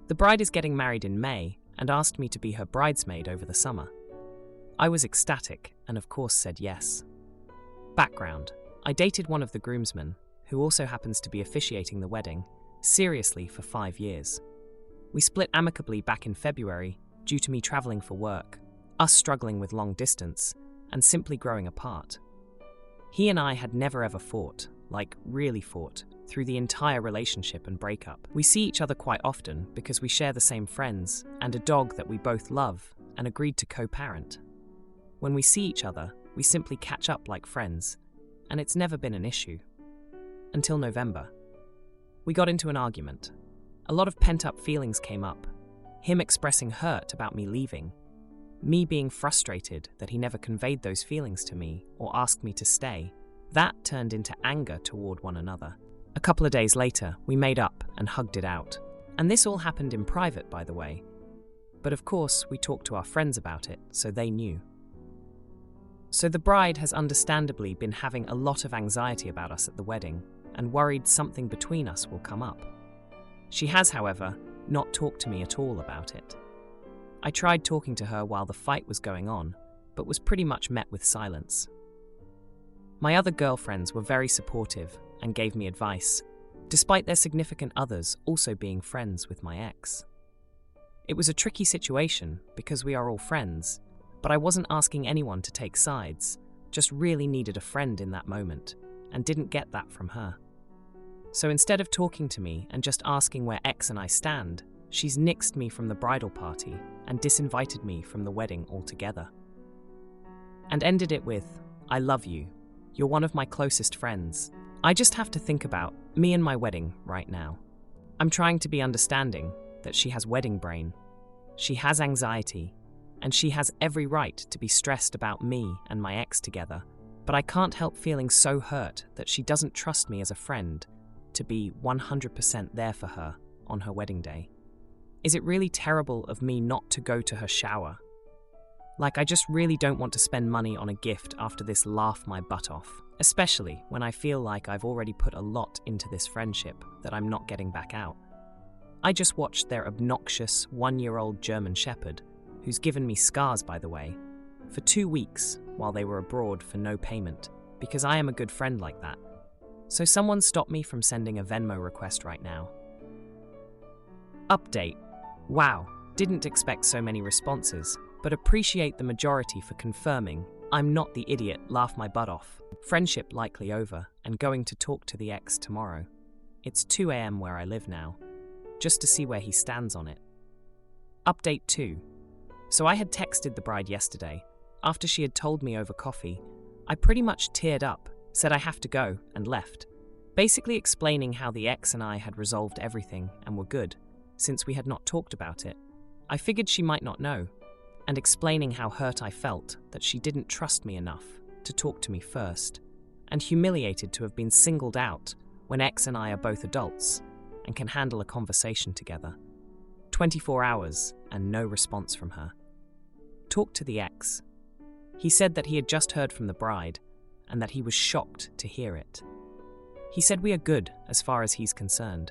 The bride is getting married in May and asked me to be her bridesmaid over the summer. I was ecstatic and of course said yes. Background: I dated one of the groomsmen, who also happens to be officiating the wedding, seriously for 5 years. We split amicably back in February due to me traveling for work, us struggling with long distance, and simply growing apart. He and I had never ever fought, like really fought, through the entire relationship and breakup. We see each other quite often because we share the same friends and a dog that we both love and agreed to co-parent. When we see each other, we simply catch up like friends, and it's never been an issue. Until November. We got into an argument. A lot of pent-up feelings came up. Him expressing hurt about me leaving. Me being frustrated that he never conveyed those feelings to me or asked me to stay. That turned into anger toward one another. A couple of days later, we made up and hugged it out. And this all happened in private, by the way. But of course, we talked to our friends about it, so they knew. So the bride has understandably been having a lot of anxiety about us at the wedding and worried something between us will come up. She has, however, not talked to me at all about it. I tried talking to her while the fight was going on, but was pretty much met with silence. My other girlfriends were very supportive and gave me advice, despite their significant others also being friends with my ex. It was a tricky situation because we are all friends, but I wasn't asking anyone to take sides, just really needed a friend in that moment, and didn't get that from her. So instead of talking to me and just asking where ex and I stand, she's nixed me from the bridal party and disinvited me from the wedding altogether. And ended it with, "I love you. You're one of my closest friends. I just have to think about me and my wedding right now." I'm trying to be understanding that she has wedding brain. She has anxiety, and she has every right to be stressed about me and my ex together, but I can't help feeling so hurt that she doesn't trust me as a friend to be 100% there for her on her wedding day. Is it really terrible of me not to go to her shower? Like, I just really don't want to spend money on a gift after this laugh my butt off, especially when I feel like I've already put a lot into this friendship that I'm not getting back out. I just watched their obnoxious 1-year-old German Shepherd, who's given me scars, by the way, for 2 weeks while they were abroad for no payment, because I am a good friend like that. So someone stop me from sending a Venmo request right now. Update. Wow, didn't expect so many responses, but appreciate the majority for confirming I'm not the idiot, laugh my butt off. Friendship likely over, and going to talk to the ex tomorrow. It's 2 a.m. where I live now, just to see where he stands on it. Update 2. So I had texted the bride yesterday. After she had told me over coffee, I pretty much teared up, said I have to go, and left. Basically explaining how the ex and I had resolved everything and were good, since we had not talked about it. I figured she might not know, and explaining how hurt I felt that she didn't trust me enough to talk to me first, and humiliated to have been singled out when ex and I are both adults and can handle a conversation together. 24 hours and no response from her. Talked to the ex. He said that he had just heard from the bride and that he was shocked to hear it. He said we are good as far as he's concerned.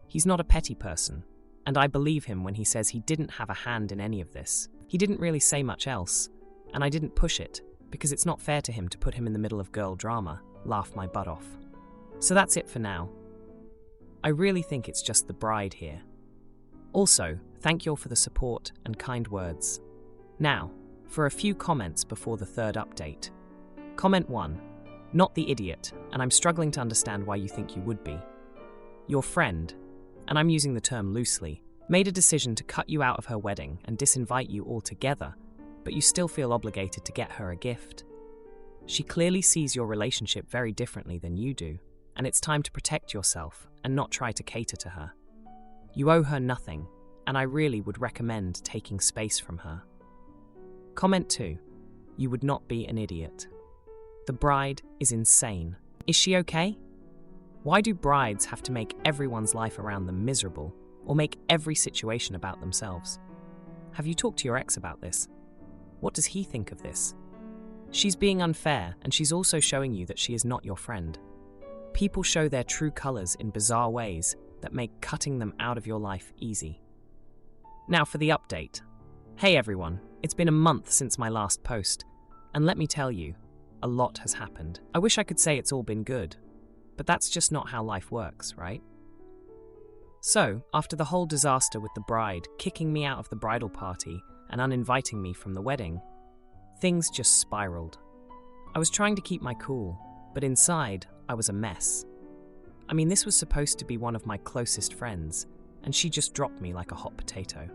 He's not a petty person, and I believe him when he says he didn't have a hand in any of this. He didn't really say much else, and I didn't push it because it's not fair to him to put him in the middle of girl drama, laugh my butt off. So that's it for now. I really think it's just the bride here. Also, thank you all for the support and kind words. Now, for a few comments before the third update. Comment 1. Not the idiot, and I'm struggling to understand why you think you would be. Your friend, and I'm using the term loosely, made a decision to cut you out of her wedding and disinvite you altogether, but you still feel obligated to get her a gift. She clearly sees your relationship very differently than you do, and it's time to protect yourself and not try to cater to her. You owe her nothing, and I really would recommend taking space from her. Comment 2. You would not be an idiot. The bride is insane. Is she okay? Why do brides have to make everyone's life around them miserable, or make every situation about themselves? Have you talked to your ex about this? What does he think of this? She's being unfair, and she's also showing you that she is not your friend. People show their true colors in bizarre ways that make cutting them out of your life easy. Now for the update. Hey everyone, it's been a month since my last post, and let me tell you, a lot has happened. I wish I could say it's all been good, but that's just not how life works, right? So, after the whole disaster with the bride kicking me out of the bridal party and uninviting me from the wedding, things just spiraled. I was trying to keep my cool, but inside, I was a mess. I mean, this was supposed to be one of my closest friends, and she just dropped me like a hot potato.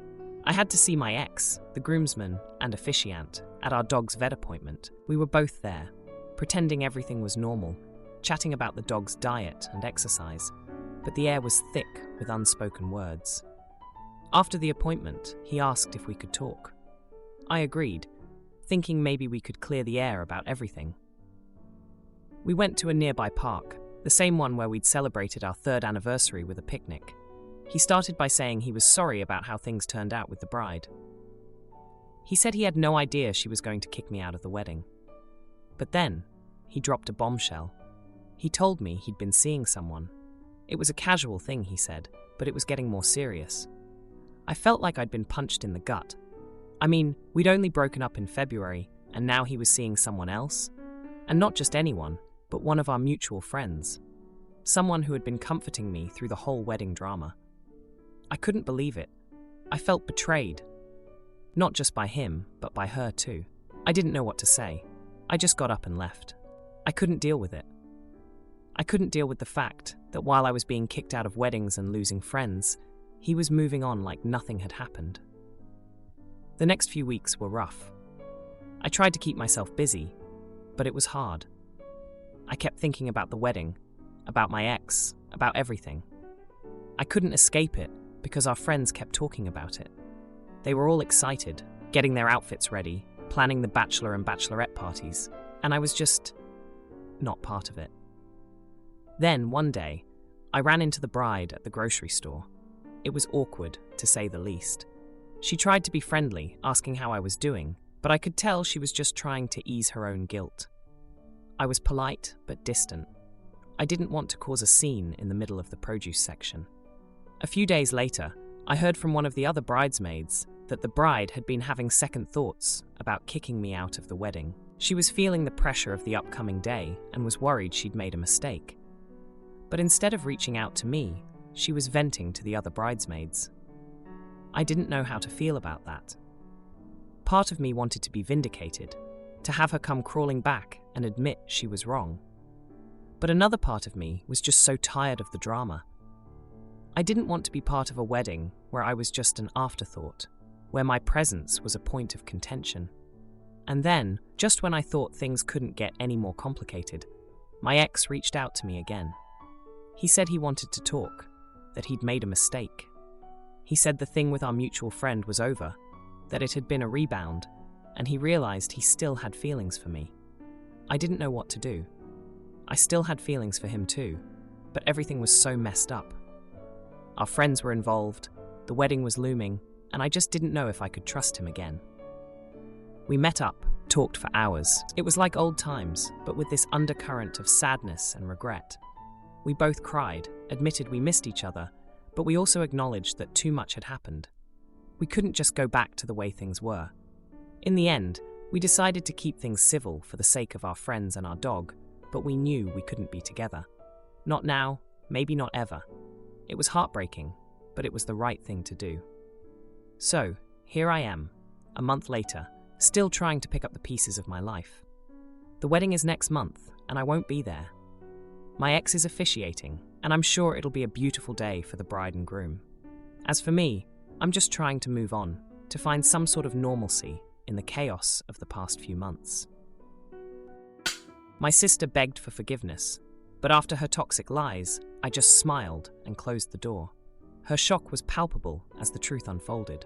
I had to see my ex, the groomsman and officiant, at our dog's vet appointment. We were both there, pretending everything was normal, chatting about the dog's diet and exercise, but the air was thick with unspoken words. After the appointment, he asked if we could talk. I agreed, thinking maybe we could clear the air about everything. We went to a nearby park, the same one where we'd celebrated our 3rd anniversary with a picnic. He started by saying he was sorry about how things turned out with the bride. He said he had no idea she was going to kick me out of the wedding. But then, he dropped a bombshell. He told me he'd been seeing someone. It was a casual thing, he said, but it was getting more serious. I felt like I'd been punched in the gut. I mean, we'd only broken up in February, and now he was seeing someone else? And not just anyone, but one of our mutual friends. Someone who had been comforting me through the whole wedding drama. I couldn't believe it. I felt betrayed. Not just by him, but by her too. I didn't know what to say. I just got up and left. I couldn't deal with it. I couldn't deal with the fact that while I was being kicked out of weddings and losing friends, he was moving on like nothing had happened. The next few weeks were rough. I tried to keep myself busy, but it was hard. I kept thinking about the wedding, about my ex, about everything. I couldn't escape it because our friends kept talking about it. They were all excited, getting their outfits ready, planning the bachelor and bachelorette parties, and I was just not part of it. Then, one day, I ran into the bride at the grocery store. It was awkward, to say the least. She tried to be friendly, asking how I was doing, but I could tell she was just trying to ease her own guilt. I was polite, but distant. I didn't want to cause a scene in the middle of the produce section. A few days later, I heard from one of the other bridesmaids that the bride had been having second thoughts about kicking me out of the wedding. She was feeling the pressure of the upcoming day and was worried she'd made a mistake. But instead of reaching out to me, she was venting to the other bridesmaids. I didn't know how to feel about that. Part of me wanted to be vindicated, to have her come crawling back and admit she was wrong. But another part of me was just so tired of the drama. I didn't want to be part of a wedding where I was just an afterthought, where my presence was a point of contention. And then, just when I thought things couldn't get any more complicated, my ex reached out to me again. He said he wanted to talk, that he'd made a mistake. He said the thing with our mutual friend was over, that it had been a rebound, and he realized he still had feelings for me. I didn't know what to do. I still had feelings for him too, but everything was so messed up. Our friends were involved, the wedding was looming, and I just didn't know if I could trust him again. We met up, talked for hours. It was like old times, but with this undercurrent of sadness and regret. We both cried, admitted we missed each other, but we also acknowledged that too much had happened. We couldn't just go back to the way things were. In the end, we decided to keep things civil for the sake of our friends and our dog, but we knew we couldn't be together. Not now, maybe not ever. It was heartbreaking, but it was the right thing to do. So, here I am, a month later, still trying to pick up the pieces of my life. The wedding is next month, and I won't be there. My ex is officiating, and I'm sure it'll be a beautiful day for the bride and groom. As for me, I'm just trying to move on, to find some sort of normalcy in the chaos of the past few months. My sister begged for forgiveness, but after her toxic lies, I just smiled and closed the door. Her shock was palpable as the truth unfolded.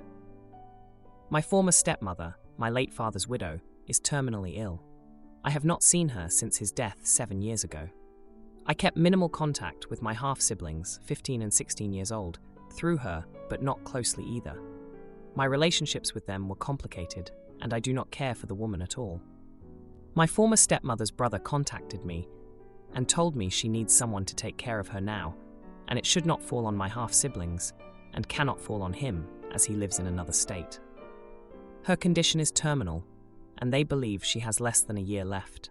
My former stepmother, my late father's widow, is terminally ill. I have not seen her since his death 7 years ago. I kept minimal contact with my half-siblings, 15 and 16 years old, through her, but not closely either. My relationships with them were complicated, and I do not care for the woman at all. My former stepmother's brother contacted me and told me she needs someone to take care of her now, and it should not fall on my half-siblings, and cannot fall on him, as he lives in another state. Her condition is terminal, and they believe she has less than a year left.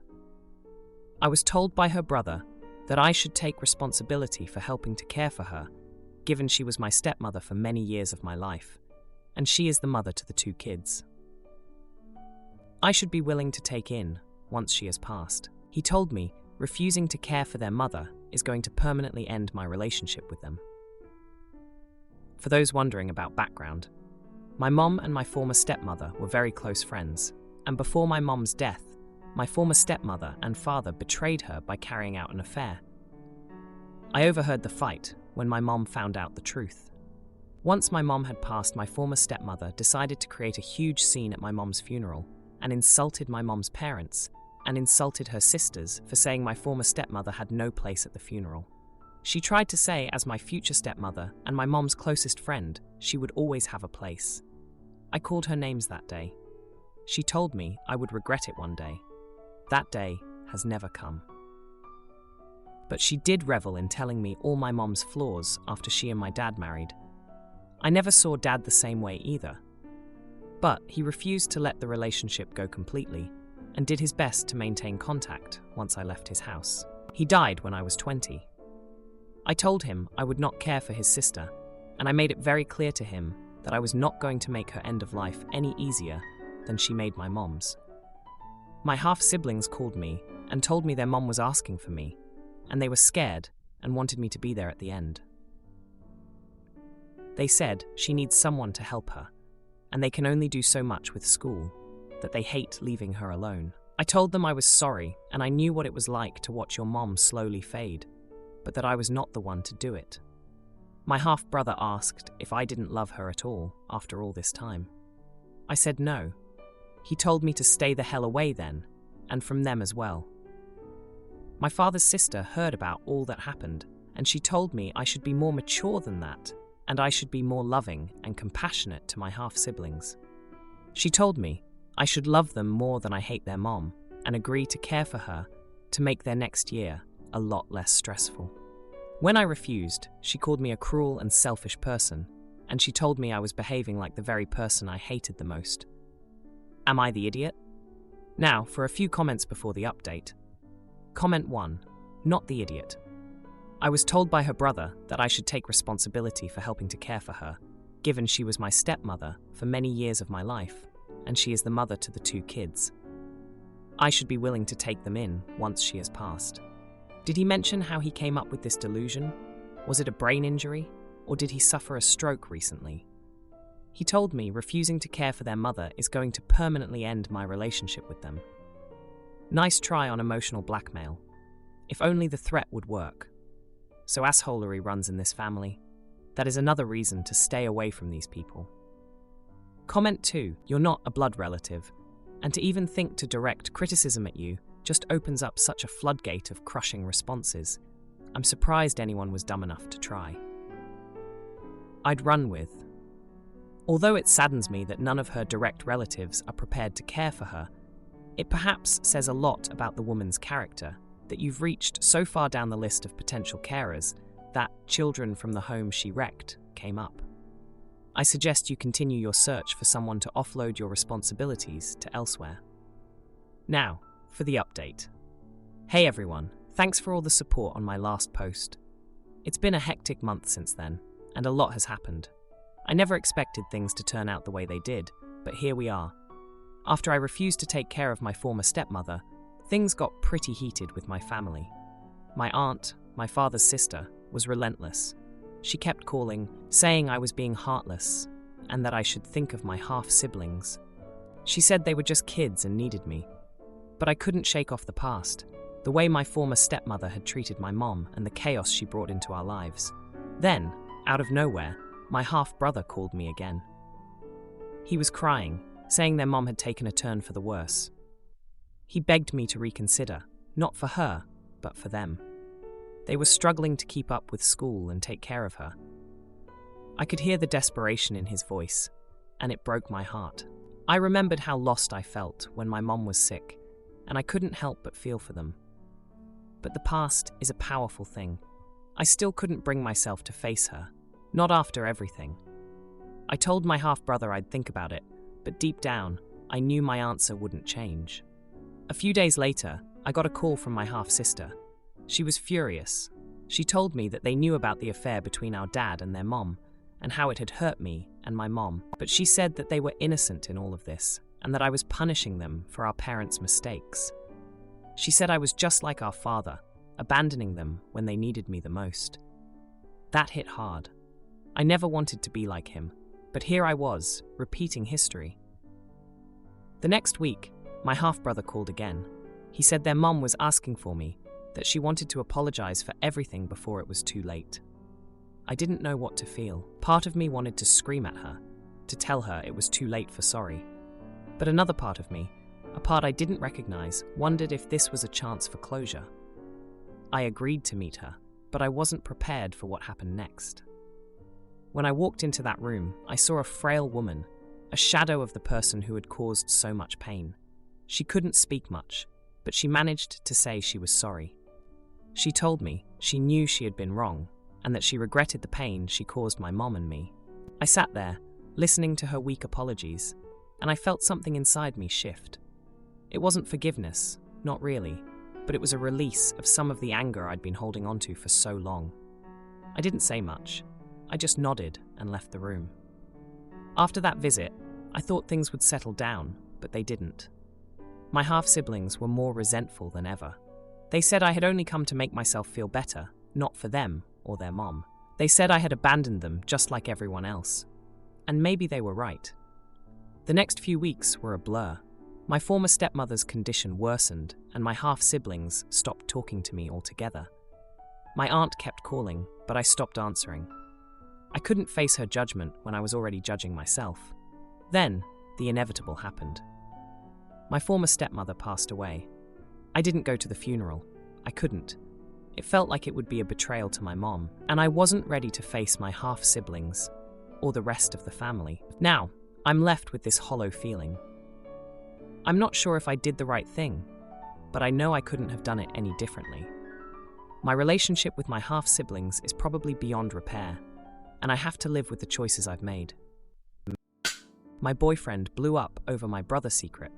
I was told by her brother that I should take responsibility for helping to care for her, given she was my stepmother for many years of my life, and she is the mother to the 2 kids. I should be willing to take in once she has passed. He told me refusing to care for their mother is going to permanently end my relationship with them. For those wondering about background, my mom and my former stepmother were very close friends, and before my mom's death, my former stepmother and father betrayed her by carrying out an affair. I overheard the fight when my mom found out the truth. Once my mom had passed, my former stepmother decided to create a huge scene at my mom's funeral and insulted my mom's parents and insulted her sisters for saying my former stepmother had no place at the funeral. She tried to say, as my future stepmother and my mom's closest friend, she would always have a place. I called her names that day. She told me I would regret it one day. That day has never come. But she did revel in telling me all my mom's flaws after she and my dad married. I never saw Dad the same way either. But he refused to let the relationship go completely and did his best to maintain contact once I left his house. He died when I was 20. I told him I would not care for his sister, and I made it very clear to him that I was not going to make her end of life any easier than she made my mom's. My half-siblings called me and told me their mom was asking for me, and they were scared and wanted me to be there at the end. They said she needs someone to help her, and they can only do so much with school, that they hate leaving her alone. I told them I was sorry and I knew what it was like to watch your mom slowly fade, but that I was not the one to do it. My half-brother asked if I didn't love her at all after all this time. I said no. He told me to stay the hell away then, and from them as well. My father's sister heard about all that happened, and she told me I should be more mature than that, and I should be more loving and compassionate to my half-siblings. She told me I should love them more than I hate their mom, and agree to care for her to make their next year a lot less stressful. When I refused, she called me a cruel and selfish person, and she told me I was behaving like the very person I hated the most. Am I the idiot? Now, for a few comments before the update. Comment 1. Not the idiot. I was told by her brother that I should take responsibility for helping to care for her, given she was my stepmother for many years of my life, and she is the mother to the 2 kids. I should be willing to take them in once she has passed. Did he mention how he came up with this delusion? Was it a brain injury, or did he suffer a stroke recently? He told me refusing to care for their mother is going to permanently end my relationship with them. Nice try on emotional blackmail. If only the threat would work. So assholery runs in this family. That is another reason to stay away from these people. Comment 2. You're not a blood relative, and to even think to direct criticism at you just opens up such a floodgate of crushing responses. I'm surprised anyone was dumb enough to try. I'd run with. Although it saddens me that none of her direct relatives are prepared to care for her, it perhaps says a lot about the woman's character that you've reached so far down the list of potential carers that children from the home she wrecked came up. I suggest you continue your search for someone to offload your responsibilities to elsewhere. Now, for the update. Hey everyone, thanks for all the support on my last post. It's been a hectic month since then, and a lot has happened. I never expected things to turn out the way they did, but here we are. After I refused to take care of my former stepmother, things got pretty heated with my family. My aunt, my father's sister, was relentless. She kept calling, saying I was being heartless, and that I should think of my half-siblings. She said they were just kids and needed me. But I couldn't shake off the past, the way my former stepmother had treated my mom and the chaos she brought into our lives. Then, out of nowhere, my half-brother called me again. He was crying, saying their mom had taken a turn for the worse. He begged me to reconsider, not for her, but for them. They were struggling to keep up with school and take care of her. I could hear the desperation in his voice, and it broke my heart. I remembered how lost I felt when my mom was sick, and I couldn't help but feel for them. But the past is a powerful thing. I still couldn't bring myself to face her, not after everything. I told my half-brother I'd think about it, but deep down, I knew my answer wouldn't change. A few days later, I got a call from my half-sister. She was furious. She told me that they knew about the affair between our dad and their mom, and how it had hurt me and my mom, but she said that they were innocent in all of this, and that I was punishing them for our parents' mistakes. She said I was just like our father, abandoning them when they needed me the most. That hit hard. I never wanted to be like him, but here I was, repeating history. The next week, my half-brother called again. He said their mom was asking for me, that she wanted to apologize for everything before it was too late. I didn't know what to feel. Part of me wanted to scream at her, to tell her it was too late for sorry. But another part of me, a part I didn't recognize, wondered if this was a chance for closure. I agreed to meet her, but I wasn't prepared for what happened next. When I walked into that room, I saw a frail woman, a shadow of the person who had caused so much pain. She couldn't speak much, but she managed to say she was sorry. She told me she knew she had been wrong, and that she regretted the pain she caused my mom and me. I sat there, listening to her weak apologies, and I felt something inside me shift. It wasn't forgiveness, not really, but it was a release of some of the anger I'd been holding onto for so long. I didn't say much. I just nodded and left the room. After that visit, I thought things would settle down, but they didn't. My half-siblings were more resentful than ever. They said I had only come to make myself feel better, not for them or their mom. They said I had abandoned them just like everyone else. And maybe they were right. The next few weeks were a blur. My former stepmother's condition worsened, and my half-siblings stopped talking to me altogether. My aunt kept calling, but I stopped answering. I couldn't face her judgment when I was already judging myself. Then, the inevitable happened. My former stepmother passed away. I didn't go to the funeral. I couldn't. It felt like it would be a betrayal to my mom, and I wasn't ready to face my half-siblings, or the rest of the family. Now, I'm left with this hollow feeling. I'm not sure if I did the right thing, but I know I couldn't have done it any differently. My relationship with my half-siblings is probably beyond repair, and I have to live with the choices I've made. My boyfriend blew up over my brother's secret.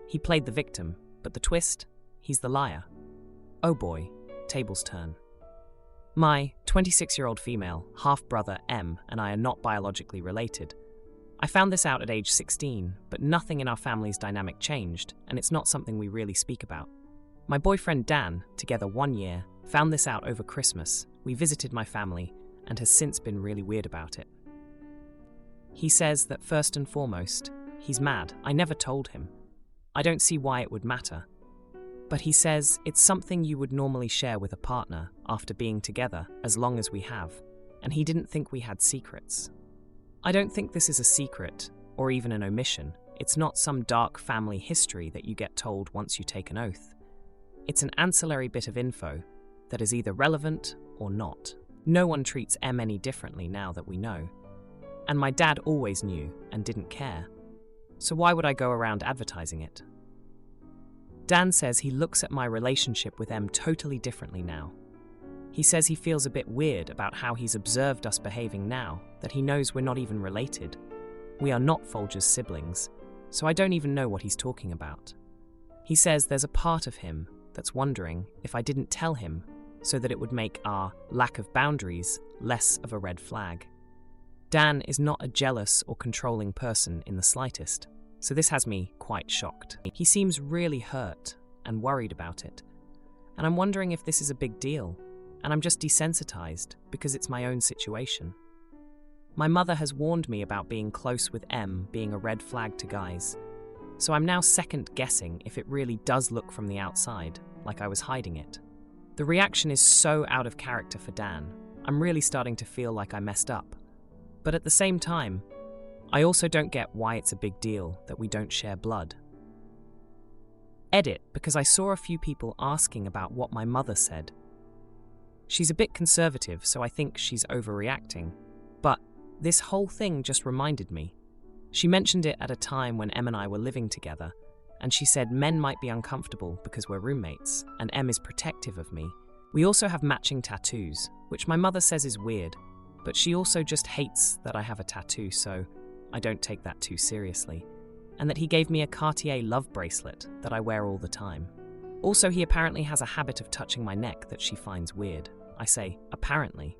He played the victim, but the twist? He's the liar. Oh boy, tables turn. My 26-year-old female half-brother M and I are not biologically related. I found this out at age 16, but nothing in our family's dynamic changed, and it's not something we really speak about. My boyfriend Dan, together 1 year, found this out over Christmas. We visited my family, and has since been really weird about it. He says that first and foremost, he's mad. I never told him. I don't see why it would matter. But he says it's something you would normally share with a partner after being together as long as we have, and he didn't think we had secrets. I don't think this is a secret, or even an omission. It's not some dark family history that you get told once you take an oath. It's an ancillary bit of info that is either relevant or not. No one treats M any differently now that we know. And my dad always knew and didn't care. So why would I go around advertising it? Dan says he looks at my relationship with M totally differently now. He says he feels a bit weird about how he's observed us behaving now, that he knows we're not even related. We are not Folger's siblings, so I don't even know what he's talking about. He says there's a part of him that's wondering if I didn't tell him so that it would make our lack of boundaries less of a red flag. Dan is not a jealous or controlling person in the slightest, so this has me quite shocked. He seems really hurt and worried about it, and I'm wondering if this is a big deal, and I'm just desensitized because it's my own situation. My mother has warned me about being close with M being a red flag to guys, so I'm now second-guessing if it really does look from the outside like I was hiding it. The reaction is so out of character for Dan, I'm really starting to feel like I messed up. But at the same time, I also don't get why it's a big deal that we don't share blood. Edit, because I saw a few people asking about what my mother said. She's a bit conservative, so I think she's overreacting. But this whole thing just reminded me. She mentioned it at a time when Em and I were living together, and she said men might be uncomfortable because we're roommates, and Em is protective of me. We also have matching tattoos, which my mother says is weird, but she also just hates that I have a tattoo, so I don't take that too seriously, and that he gave me a Cartier love bracelet that I wear all the time. Also, he apparently has a habit of touching my neck that she finds weird. I say, apparently.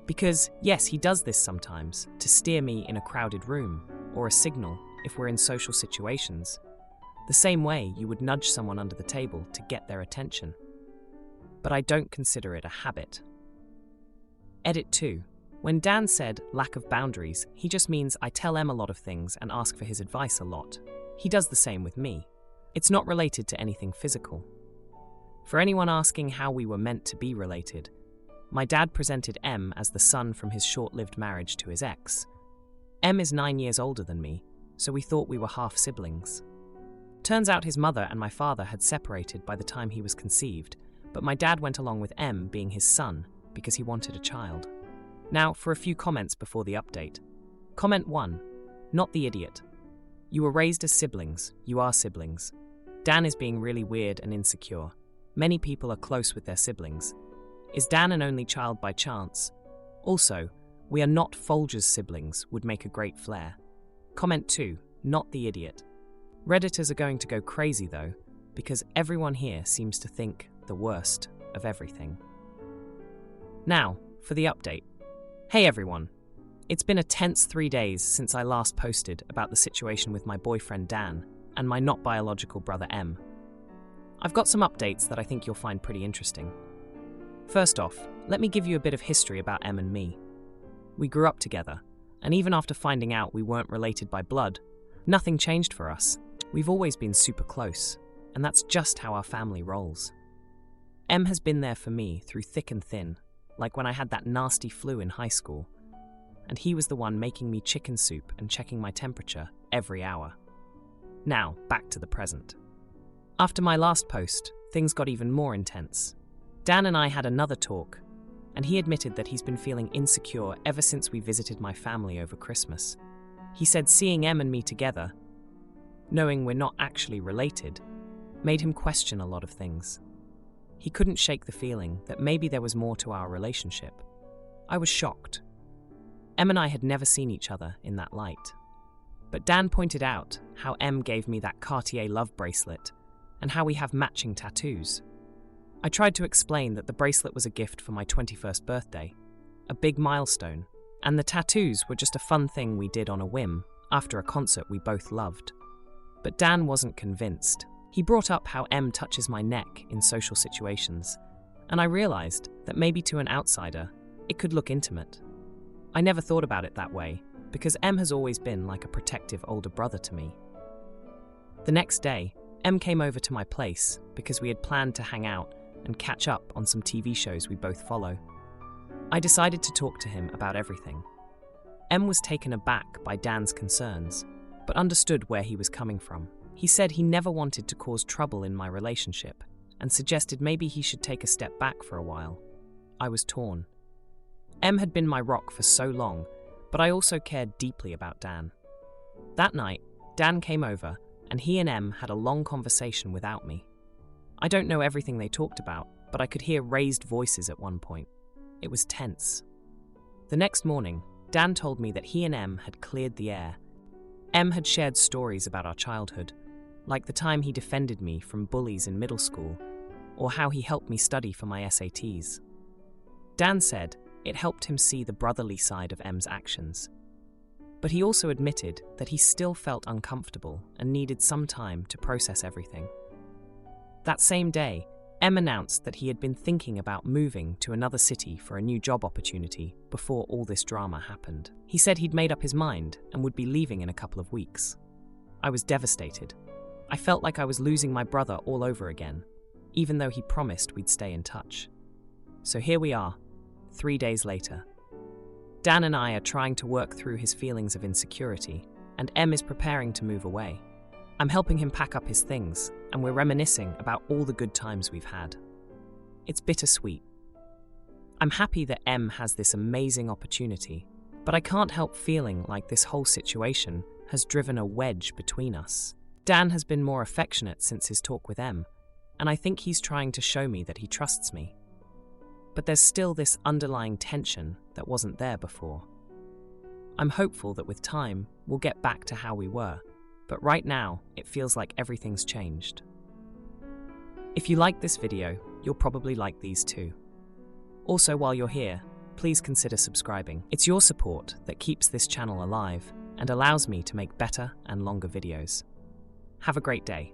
Because, yes, he does this sometimes, to steer me in a crowded room, or a signal if we're in social situations. The same way you would nudge someone under the table to get their attention. But I don't consider it a habit. Edit 2. When Dan said lack of boundaries, he just means I tell Em a lot of things and ask for his advice a lot. He does the same with me. It's not related to anything physical. For anyone asking how we were meant to be related, my dad presented Em as the son from his short-lived marriage to his ex. Em is 9 years older than me, so we thought we were half siblings. Turns out his mother and my father had separated by the time he was conceived, but my dad went along with Em being his son because he wanted a child. Now, for a few comments before the update. Comment 1. Not the idiot. You were raised as siblings. You are siblings. Dan is being really weird and insecure. Many people are close with their siblings. Is Dan an only child by chance? Also, we are not Folger's siblings would make a great flair. Comment 2. Not the idiot. Redditors are going to go crazy though, because everyone here seems to think the worst of everything. Now, for the update. Hey everyone. It's been a tense 3 days since I last posted about the situation with my boyfriend Dan and my not biological brother Em. I've got some updates that I think you'll find pretty interesting. First off, let me give you a bit of history about Em and me. We grew up together, and even after finding out we weren't related by blood, nothing changed for us. We've always been super close, and that's just how our family rolls. Em has been there for me through thick and thin, like when I had that nasty flu in high school, and he was the one making me chicken soup and checking my temperature every hour. Now, back to the present. After my last post, things got even more intense. Dan and I had another talk, and he admitted that he's been feeling insecure ever since we visited my family over Christmas. He said seeing Em and me together, knowing we're not actually related, made him question a lot of things. He couldn't shake the feeling that maybe there was more to our relationship. I was shocked. Em and I had never seen each other in that light. But Dan pointed out how Em gave me that Cartier love bracelet and how we have matching tattoos. I tried to explain that the bracelet was a gift for my 21st birthday, a big milestone, and the tattoos were just a fun thing we did on a whim after a concert we both loved. But Dan wasn't convinced. He brought up how Em touches my neck in social situations, and I realized that maybe to an outsider, it could look intimate. I never thought about it that way, because Em has always been like a protective older brother to me. The next day, Em came over to my place because we had planned to hang out and catch up on some TV shows we both follow. I decided to talk to him about everything. Em was taken aback by Dan's concerns, but understood where he was coming from. He said he never wanted to cause trouble in my relationship and suggested maybe he should take a step back for a while. I was torn. Em had been my rock for so long, but I also cared deeply about Dan. That night, Dan came over and he and Em had a long conversation without me. I don't know everything they talked about, but I could hear raised voices at one point. It was tense. The next morning, Dan told me that he and Em had cleared the air. Em had shared stories about our childhood, like the time he defended me from bullies in middle school, or how he helped me study for my SATs. Dan said it helped him see the brotherly side of Em's actions. But he also admitted that he still felt uncomfortable and needed some time to process everything. That same day, Em announced that he had been thinking about moving to another city for a new job opportunity before all this drama happened. He said he'd made up his mind and would be leaving in a couple of weeks. I was devastated. I felt like I was losing my brother all over again, even though he promised we'd stay in touch. So here we are, 3 days later. Dan and I are trying to work through his feelings of insecurity, and Em is preparing to move away. I'm helping him pack up his things, and we're reminiscing about all the good times we've had. It's bittersweet. I'm happy that Em has this amazing opportunity, but I can't help feeling like this whole situation has driven a wedge between us. Dan has been more affectionate since his talk with Em, and I think he's trying to show me that he trusts me. but there's still this underlying tension that wasn't there before. I'm hopeful that with time, we'll get back to how we were, but right now, it feels like everything's changed. If you like this video, you'll probably like these too. Also, while you're here, please consider subscribing. It's your support that keeps this channel alive and allows me to make better and longer videos. Have a great day.